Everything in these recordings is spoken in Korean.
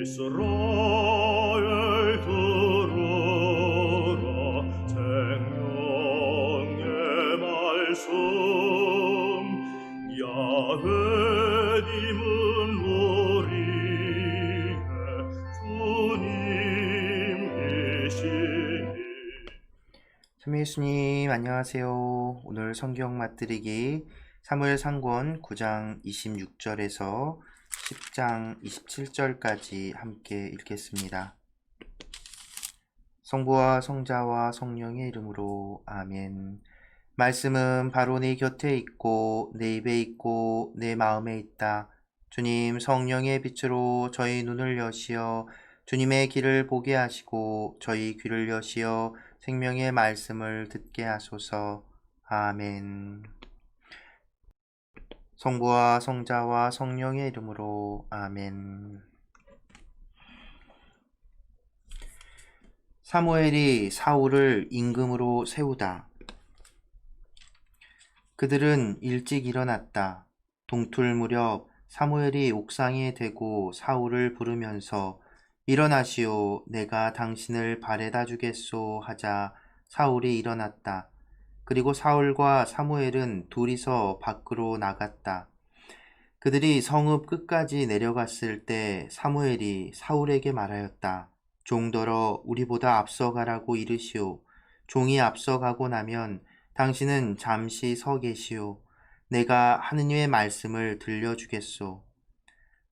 이스라엘 들으라 생명의 말씀 야훼님은 우리의 주님이시니. 참여 예수님 안녕하세요. 오늘 성경 맛들이기 사무엘 상권 9장 26절에서 10장 27절까지 함께 읽겠습니다. 성부와 성자와 성령의 이름으로 아멘. 말씀은 바로 내 곁에 있고 내 입에 있고 내 마음에 있다. 주님 성령의 빛으로 저희 눈을 여시어 주님의 길을 보게 하시고 저희 귀를 여시어 생명의 말씀을 듣게 하소서. 아멘. 성부와 성자와 성령의 이름으로 아멘. 사무엘이 사울을 임금으로 세우다. 그들은 일찍 일어났다. 동틀 무렵 사무엘이 옥상에 대고 사울을 부르면서 일어나시오, 내가 당신을 발에다 주겠소 하자 사울이 일어났다. 그리고 사울과 사무엘은 둘이서 밖으로 나갔다. 그들이 성읍 끝까지 내려갔을 때 사무엘이 사울에게 말하였다. 종더러 우리보다 앞서가라고 이르시오. 종이 앞서가고 나면 당신은 잠시 서 계시오. 내가 하느님의 말씀을 들려주겠소.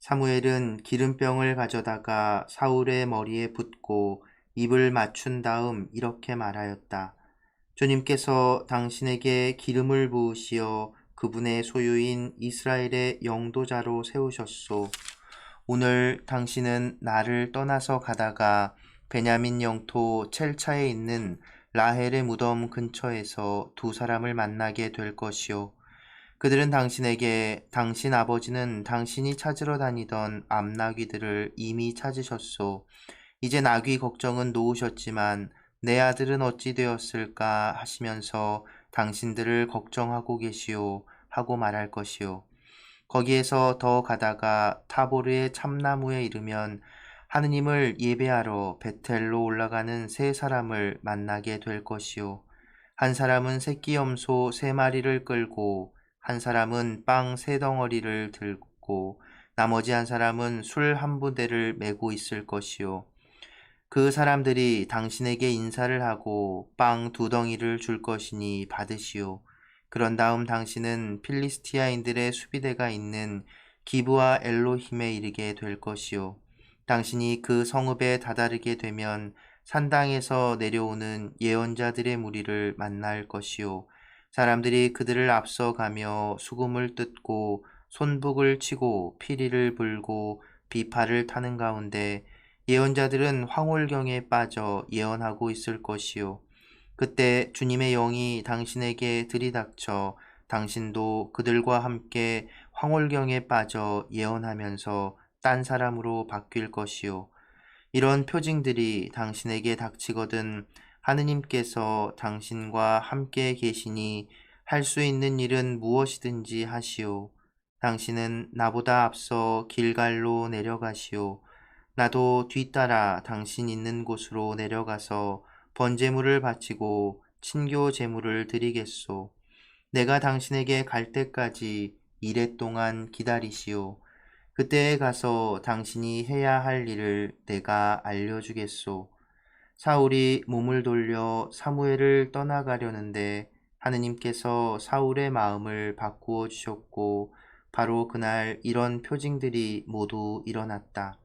사무엘은 기름병을 가져다가 사울의 머리에 붓고 입을 맞춘 다음 이렇게 말하였다. 주님께서 당신에게 기름을 부으시어 그분의 소유인 이스라엘의 영도자로 세우셨소. 오늘 당신은 나를 떠나서 가다가 베냐민 영토 첼차에 있는 라헬의 무덤 근처에서 두 사람을 만나게 될 것이요. 그들은 당신에게 당신 아버지는 당신이 찾으러 다니던 암나귀들을 이미 찾으셨소. 이제 나귀 걱정은 놓으셨지만 내 아들은 어찌 되었을까 하시면서 당신들을 걱정하고 계시오 하고 말할 것이요. 거기에서 더 가다가 타보르의 참나무에 이르면 하느님을 예배하러 베텔로 올라가는 세 사람을 만나게 될 것이요. 한 사람은 새끼 염소 3마리를 끌고 한 사람은 빵 3덩어리를 들고 나머지 한 사람은 술 1부대를 메고 있을 것이요. 그 사람들이 당신에게 인사를 하고 빵 2덩이를 줄 것이니 받으시오. 그런 다음 당신은 필리스티아인들의 수비대가 있는 기브와 엘로힘에 이르게 될 것이요. 당신이 그 성읍에 다다르게 되면 산당에서 내려오는 예언자들의 무리를 만날 것이요. 사람들이 그들을 앞서가며 수금을 뜯고 손북을 치고 피리를 불고 비파를 타는 가운데 예언자들은 황홀경에 빠져 예언하고 있을 것이요. 그때 주님의 영이 당신에게 들이닥쳐 당신도 그들과 함께 황홀경에 빠져 예언하면서 딴 사람으로 바뀔 것이요. 이런 표징들이 당신에게 닥치거든 하느님께서 당신과 함께 계시니 할 수 있는 일은 무엇이든지 하시오. 당신은 나보다 앞서 길갈로 내려가시오. 나도 뒤따라 당신 있는 곳으로 내려가서 번제물을 바치고 친교 제물을 드리겠소. 내가 당신에게 갈 때까지 이레 동안 기다리시오. 그때에 가서 당신이 해야 할 일을 내가 알려주겠소. 사울이 몸을 돌려 사무엘을 떠나가려는데 하느님께서 사울의 마음을 바꾸어 주셨고 바로 그날 이런 표징들이 모두 일어났다.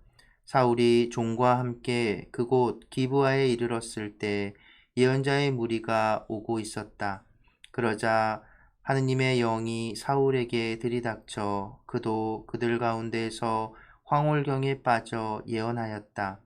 사울이 종과 함께 그곳 기브아에 이르렀을 때 예언자의 무리가 오고 있었다. 그러자 하느님의 영이 사울에게 들이닥쳐 그도 그들 가운데에서 황홀경에 빠져 예언하였다.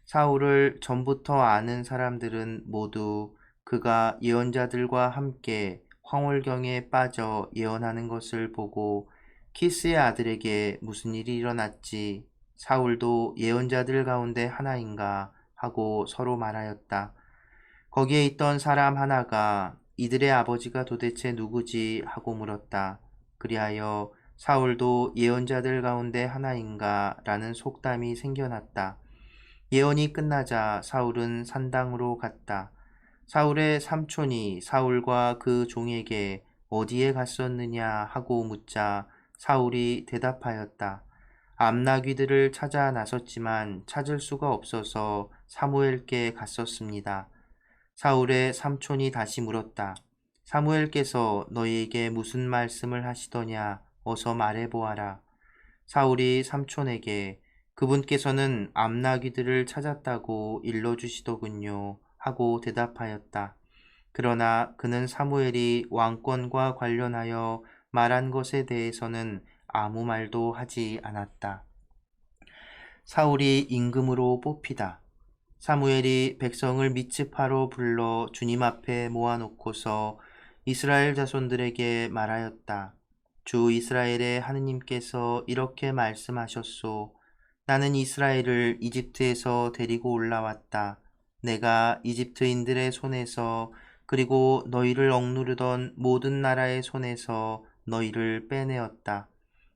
사울을 전부터 아는 사람들은 모두 그가 예언자들과 함께 황홀경에 빠져 예언하는 것을 보고 키스의 아들에게 무슨 일이 일어났지? 사울도 예언자들 가운데 하나인가? 하고 서로 말하였다. 거기에 있던 사람 하나가 이들의 아버지가 도대체 누구지? 하고 물었다. 그리하여 사울도 예언자들 가운데 하나인가 라는 속담이 생겨났다. 예언이 끝나자 사울은 산당으로 갔다. 사울의 삼촌이 사울과 그 종에게 어디에 갔었느냐 하고 묻자 사울이 대답하였다. 암나귀들을 찾아 나섰지만 찾을 수가 없어서 사무엘께 갔었습니다. 사울의 삼촌이 다시 물었다. 사무엘께서 너희에게 무슨 말씀을 하시더냐? 어서 말해보아라. 사울이 삼촌에게 그분께서는 암나귀들을 찾았다고 일러주시더군요. 하고 대답하였다. 그러나 그는 사무엘이 왕권과 관련하여 말한 것에 대해서는 아무 말도 하지 않았다. 사울이 임금으로 뽑히다. 사무엘이 백성을 미츠파로 불러 주님 앞에 모아놓고서 이스라엘 자손들에게 말하였다. 주 이스라엘의 하느님께서 이렇게 말씀하셨소. 나는 이스라엘을 이집트에서 데리고 올라왔다. 내가 이집트인들의 손에서 그리고 너희를 억누르던 모든 나라의 손에서 너희를 빼내었다.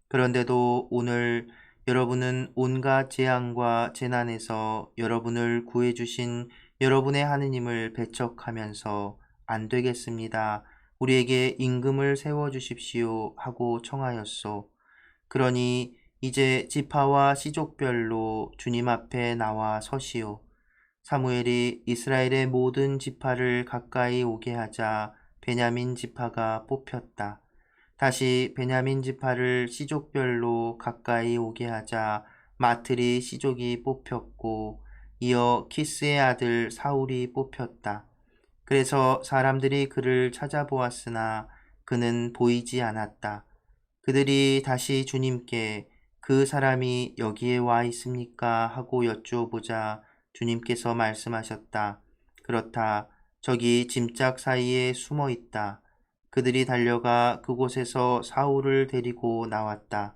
그런데도 오늘 여러분은 온갖 재앙과 재난에서 여러분을 구해주신 여러분의 하느님을 배척하면서 안 되겠습니다. 우리에게 임금을 세워주십시오 하고 청하였소. 그러니 이제 지파와 시족별로 주님 앞에 나와 서시오. 사무엘이 이스라엘의 모든 지파를 가까이 오게 하자 베냐민 지파가 뽑혔다. 다시 베냐민 지파를 시족별로 가까이 오게 하자 마트리 시족이 뽑혔고 이어 키스의 아들 사울이 뽑혔다. 그래서 사람들이 그를 찾아보았으나 그는 보이지 않았다. 그들이 다시 주님께 그 사람이 여기에 와 있습니까? 하고 여쭈어보자 주님께서 말씀하셨다. 그렇다. 저기 짐짝 사이에 숨어 있다. 그들이 달려가 그곳에서 사울을 데리고 나왔다.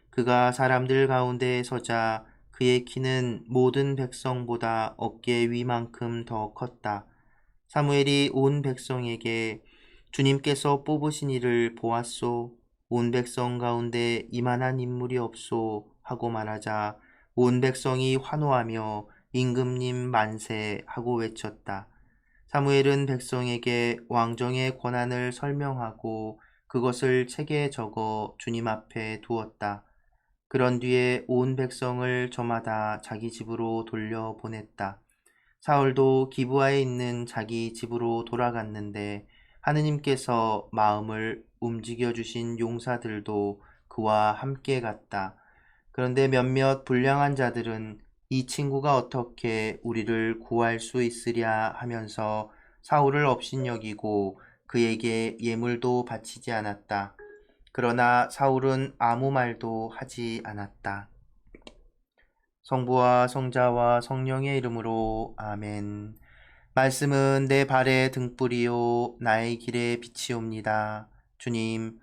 그가 사람들 가운데 서자 그의 키는 모든 백성보다 어깨 위만큼 더 컸다. 사무엘이 온 백성에게 주님께서 뽑으신 이를 보았소. 온 백성 가운데 이만한 인물이 없소 하고 말하자 온 백성이 환호하며 임금님 만세 하고 외쳤다. 사무엘은 백성에게 왕정의 권한을 설명하고 그것을 책에 적어 주님 앞에 두었다. 그런 뒤에 온 백성을 저마다 자기 집으로 돌려보냈다. 사울도 기브아에 있는 자기 집으로 돌아갔는데 하느님께서 마음을 움직여 주신 용사들도 그와 함께 갔다. 그런데 몇몇 불량한 자들은 이 친구가 어떻게 우리를 구할 수 있으랴 하면서 사울을 업신여기고 그에게 예물도 바치지 않았다. 그러나 사울은 아무 말도 하지 않았다. 성부와 성자와 성령의 이름으로 아멘. 말씀은 내 발의 등불이요 나의 길의 빛이옵니다. 주님,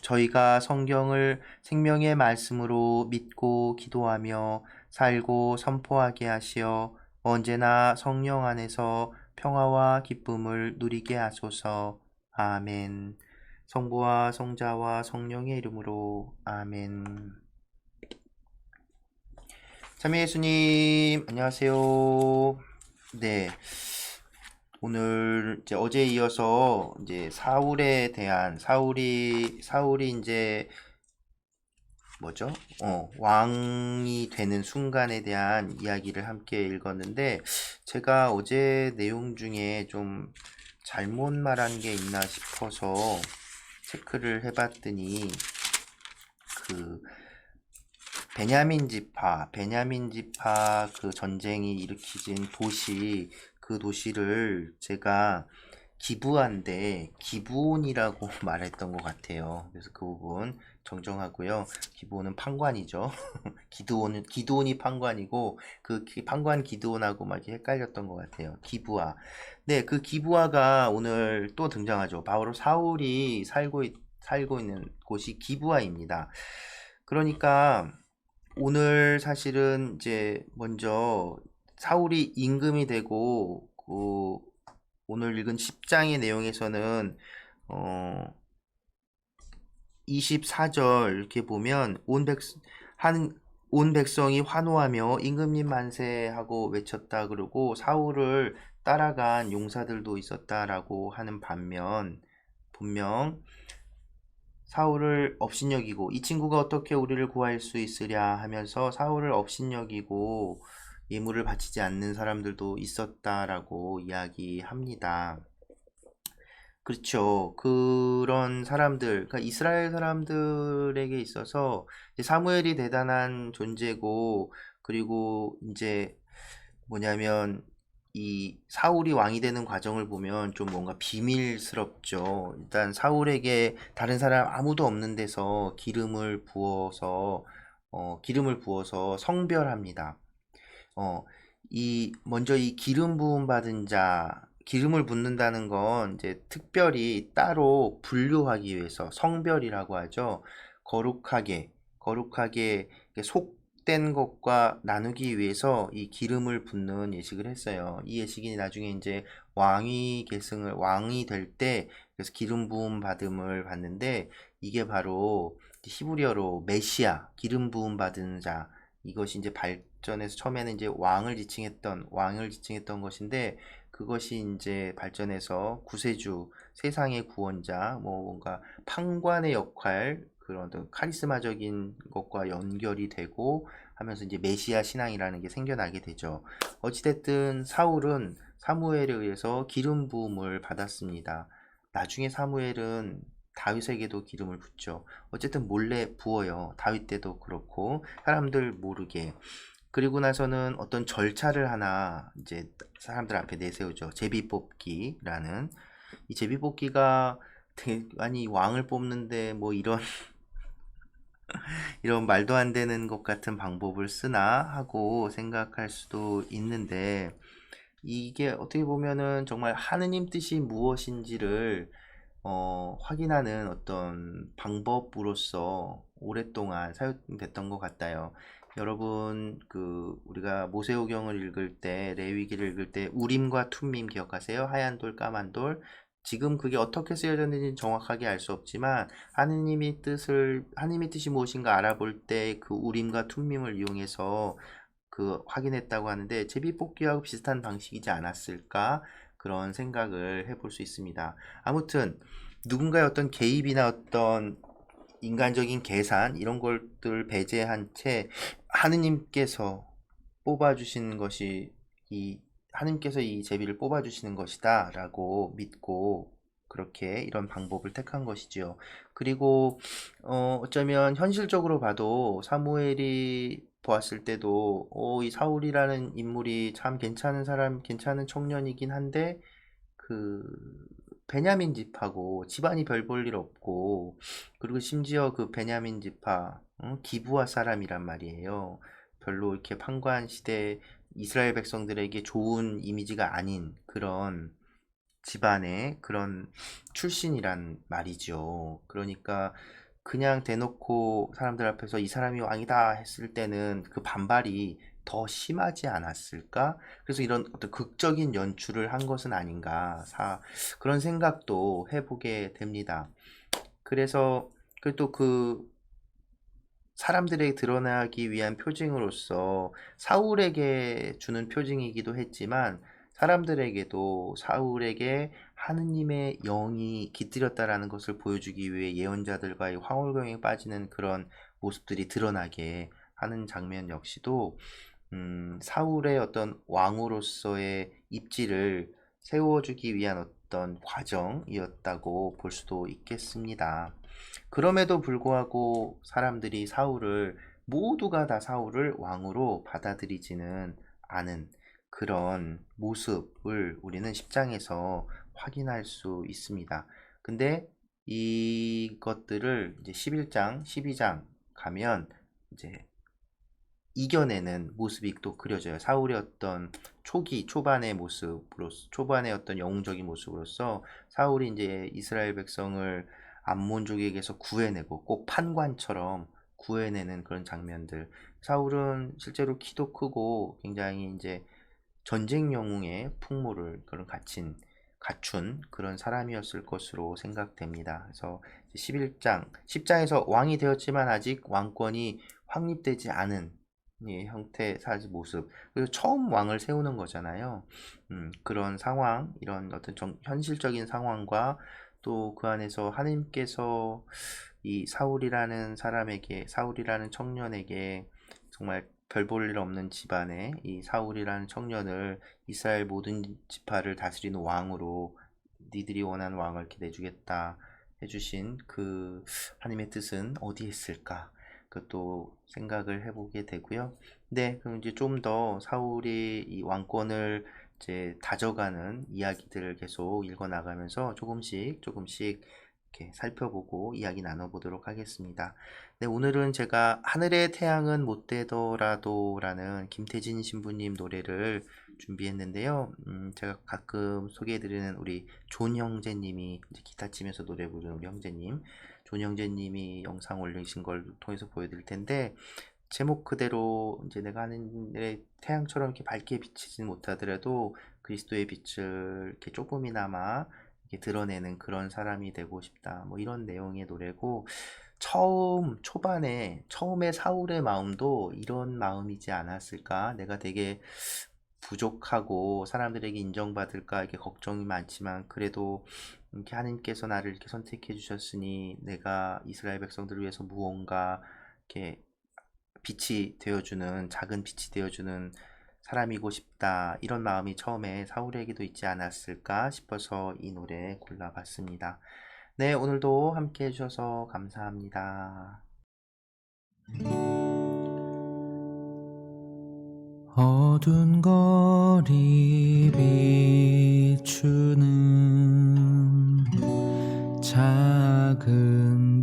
저희가 성경을 생명의 말씀으로 믿고 기도하며 살고 선포하게 하시어 언제나 성령 안에서 평화와 기쁨을 누리게 하소서. 아멘. 성부와 성자와 성령의 이름으로 아멘. 참여 예수님, 안녕하세요. 네. 오늘 이제 어제 이어서 이제 사울에 대한 사울이 이제 뭐죠? 왕이 되는 순간에 대한 이야기를 함께 읽었는데 제가 어제 내용 중에 좀 잘못 말한 게 있나 싶어서 체크를 해봤더니 그 베냐민 지파 그 전쟁이 일으키진 도시, 그 도시를 제가 기브아인데 기브온이라고 말했던 것 같아요. 그래서 그 부분 정정하고요. 기브온은 판관이죠. 기드온이 판관이고 그 판관 기드온하고 막 이렇게 헷갈렸던 것 같아요. 기브아. 네, 그 기브아가 오늘 또 등장하죠. 바로 사울이 살고 있는 곳이 기브아입니다. 그러니까 오늘 사실은 이제 먼저 사울이 임금이 되고 오늘 읽은 10장의 내용에서는 24절 이렇게 보면 온 백성이 환호하며 임금님 만세하고 외쳤다 그러고 사울을 따라간 용사들도 있었다라고 하는 반면 분명 사울을 업신여기고 이 친구가 어떻게 우리를 구할 수 있으랴 하면서 사울을 업신여기고 예물을 바치지 않는 사람들도 있었다라고 이야기합니다. 그렇죠. 그런 사람들, 그러니까 이스라엘 사람들에게 있어서 이제 사무엘이 대단한 존재고, 그리고 이제 뭐냐면 이 사울이 왕이 되는 과정을 보면 좀 뭔가 비밀스럽죠. 일단 사울에게 다른 사람 아무도 없는 데서 기름을 부어서 성별합니다. 어, 먼저 이 기름 부음 받은 자, 기름을 붓는다는 건 이제 특별히 따로 분류하기 위해서 성별이라고 하죠. 거룩하게 이렇게 속된 것과 나누기 위해서 이 기름을 붓는 예식을 했어요. 이 예식이 나중에 이제 왕이 될 때 그래서 기름 부음 받음을 받는데 이게 바로 히브리어로 메시아, 기름 부음 받은 자 이것이 이제 발전해서 처음에는 이제 왕을 지칭했던 것인데 그것이 이제 발전해서 구세주, 세상의 구원자, 뭐 뭔가 판관의 역할 그런 어떤 카리스마적인 것과 연결이 되고 하면서 이제 메시아 신앙이라는 게 생겨나게 되죠. 어찌됐든 사울은 사무엘에 의해서 기름 부음을 받았습니다. 나중에 사무엘은 다윗에게도 기름을 붓죠. 어쨌든 몰래 부어요. 다윗 때도 그렇고 사람들 모르게. 그리고 나서는 어떤 절차를 하나 이제 사람들 앞에 내세우죠. 제비뽑기라는 이 제비뽑기가 아니 왕을 뽑는데 뭐 이런 말도 안 되는 것 같은 방법을 쓰나 하고 생각할 수도 있는데 이게 어떻게 보면은 정말 하느님 뜻이 무엇인지를 확인하는 어떤 방법으로서 오랫동안 사용됐던 것 같아요. 여러분, 우리가 모세오경을 읽을 때, 레위기를 읽을 때, 우림과 툼밈 기억하세요? 하얀 돌, 까만 돌. 지금 그게 어떻게 쓰여졌는지 정확하게 알 수 없지만, 하느님의 뜻이 무엇인가 알아볼 때 그 우림과 툼밈을 이용해서 확인했다고 하는데, 제비뽑기하고 비슷한 방식이지 않았을까? 그런 생각을 해볼 수 있습니다. 아무튼 누군가의 어떤 개입이나 어떤 인간적인 계산 이런 것들 배제한 채 하느님께서 뽑아주시는 것이 하느님께서 이 제비를 뽑아주시는 것이다 라고 믿고 그렇게 이런 방법을 택한 것이지요. 그리고 어쩌면 현실적으로 봐도 사무엘이 보았을 때도 이 사울이라는 인물이 참 괜찮은 청년이긴 한데 그 베냐민 집하고 집안이 별 볼 일 없고 그리고 심지어 그 베냐민 집하 기부하 사람이란 말이에요. 별로 이렇게 판관 시대 이스라엘 백성들에게 좋은 이미지가 아닌 그런 집안의 그런 출신이란 말이죠. 그러니까 그냥 대놓고 사람들 앞에서 이 사람이 왕이다 했을 때는 그 반발이 더 심하지 않았을까? 그래서 이런 어떤 극적인 연출을 한 것은 아닌가, 그런 생각도 해보게 됩니다. 그래서 그또 사람들에게 드러나기 위한 표징으로서 사울에게 주는 표징이기도 했지만 사람들에게도 사울에게 하느님의 영이 깃들였다라는 것을 보여주기 위해 예언자들과의 황홀경에 빠지는 그런 모습들이 드러나게 하는 장면 역시도 사울의 어떤 왕으로서의 입지를 세워주기 위한 어떤 과정이었다고 볼 수도 있겠습니다. 그럼에도 불구하고 모두가 다 사울을 왕으로 받아들이지는 않은 그런 모습을 우리는 10장에서 확인할 수 있습니다. 근데 이것들을 이제 11장, 12장 가면 이제 이겨내는 모습이 또 그려져요. 사울의 어떤 초반의 어떤 영웅적인 모습으로서 사울이 이제 이스라엘 백성을 암몬족에게서 구해내고 꼭 판관처럼 구해내는 그런 장면들. 사울은 실제로 키도 크고 굉장히 이제 전쟁 영웅의 풍모를 그런 갖춘 갖춘 그런 사람이었을 것으로 생각됩니다. 그래서 10장에서 왕이 되었지만 아직 왕권이 확립되지 않은 형태, 사지 모습. 그래서 처음 왕을 세우는 거잖아요. 그런 상황, 이런 어떤 현실적인 상황과 또 그 안에서 하나님께서 이 사울이라는 청년에게 정말 별 볼 일 없는 집안에 이 사울이라는 청년을 이스라엘 모든 지파를 다스리는 왕으로 니들이 원하는 왕을 이렇게 내주겠다 해주신 그 하나님의 뜻은 어디에 있을까? 그것도 생각을 해보게 되고요. 네, 그럼 이제 좀 더 사울이 이 왕권을 이제 다져가는 이야기들을 계속 읽어나가면서 조금씩 이렇게 살펴보고 이야기 나눠보도록 하겠습니다. 네, 오늘은 제가 하늘의 태양은 못 되더라도 라는 김태진 신부님 노래를 준비했는데요. 제가 가끔 소개해드리는 우리 존 형제님이 이제 기타 치면서 노래 부르는 우리 형제님, 존 형제님이 영상 올리신 걸 통해서 보여드릴 텐데, 제목 그대로 이제 내가 하늘의 태양처럼 이렇게 밝게 비치지는 못하더라도 그리스도의 빛을 이렇게 조금이나마 이렇게 드러내는 그런 사람이 되고 싶다. 뭐 이런 내용의 노래고, 처음에 사울의 마음도 이런 마음이지 않았을까? 내가 되게 부족하고 사람들에게 인정받을까 이렇게 걱정이 많지만 그래도 이렇게 하나님께서 나를 이렇게 선택해 주셨으니 내가 이스라엘 백성들을 위해서 무언가 이렇게 작은 빛이 되어주는 사람이고 싶다. 이런 마음이 처음에 사울에게도 있지 않았을까 싶어서 이 노래 골라봤습니다. 네, 오늘도 함께 해주셔서 감사합니다. 어두운 거리 비추는 작은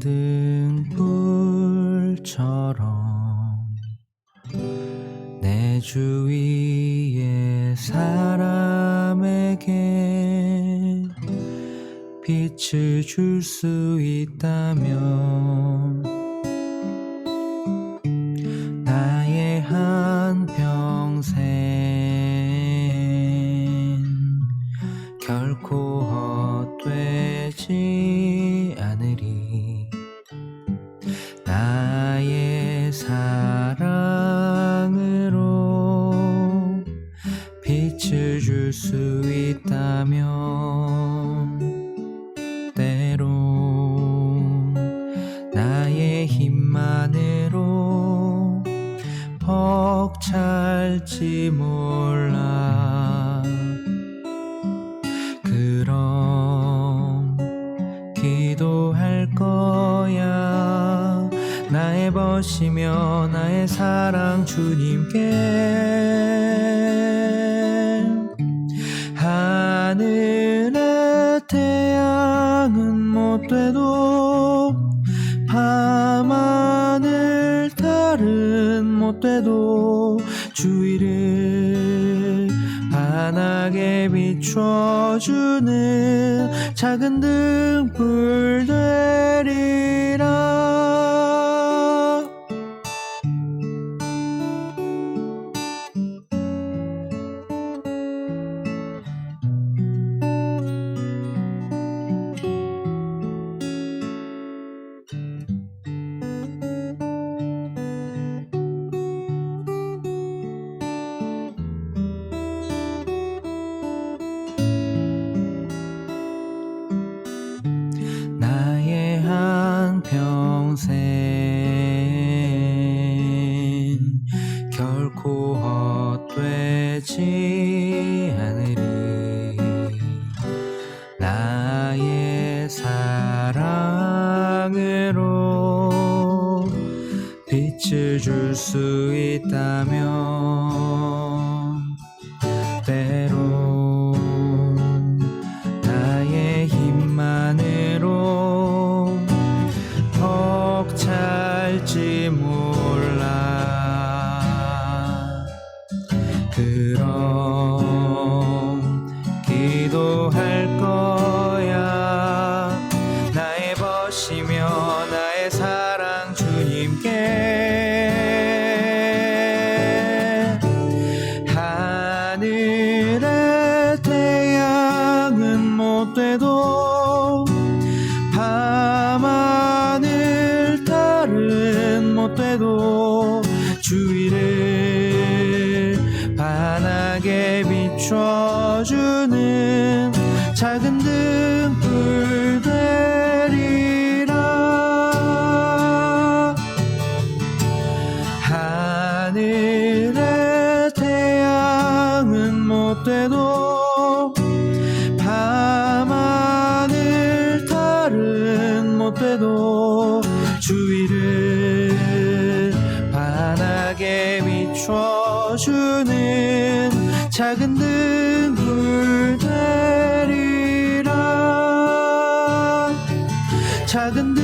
등불처럼 내 주위의 사람에게 빛을 줄 수 있다면 나의 한평생 결코 헛되지 않으리. 나의 사랑으로 빛을 줄 수 있다면 때론 나의 힘만으로 벅찰지 몰라. 그럼 기도할 거야. 나의 벗이며 나의 사랑 주님께. 하늘의 태양은 못 돼도 밤하늘 달은 못 돼도 주위를 환하게 비춰주는 작은 등불 되리라. 나의 한평생 결코 헛되지 않으리. 나의 사랑으로 빛을 줄 수 있다면 때론 나의 힘만으로 벅찰지 몰라. 그럼 기도할 거야. 나의 벗이며 나의 사랑 주님께. 비춰주는 작은 등불 되리라. 하늘의 태양은 못돼도 밤하늘 달은 못돼도 주위를 환하게 비춰주는 작은 등불 되리라. 작은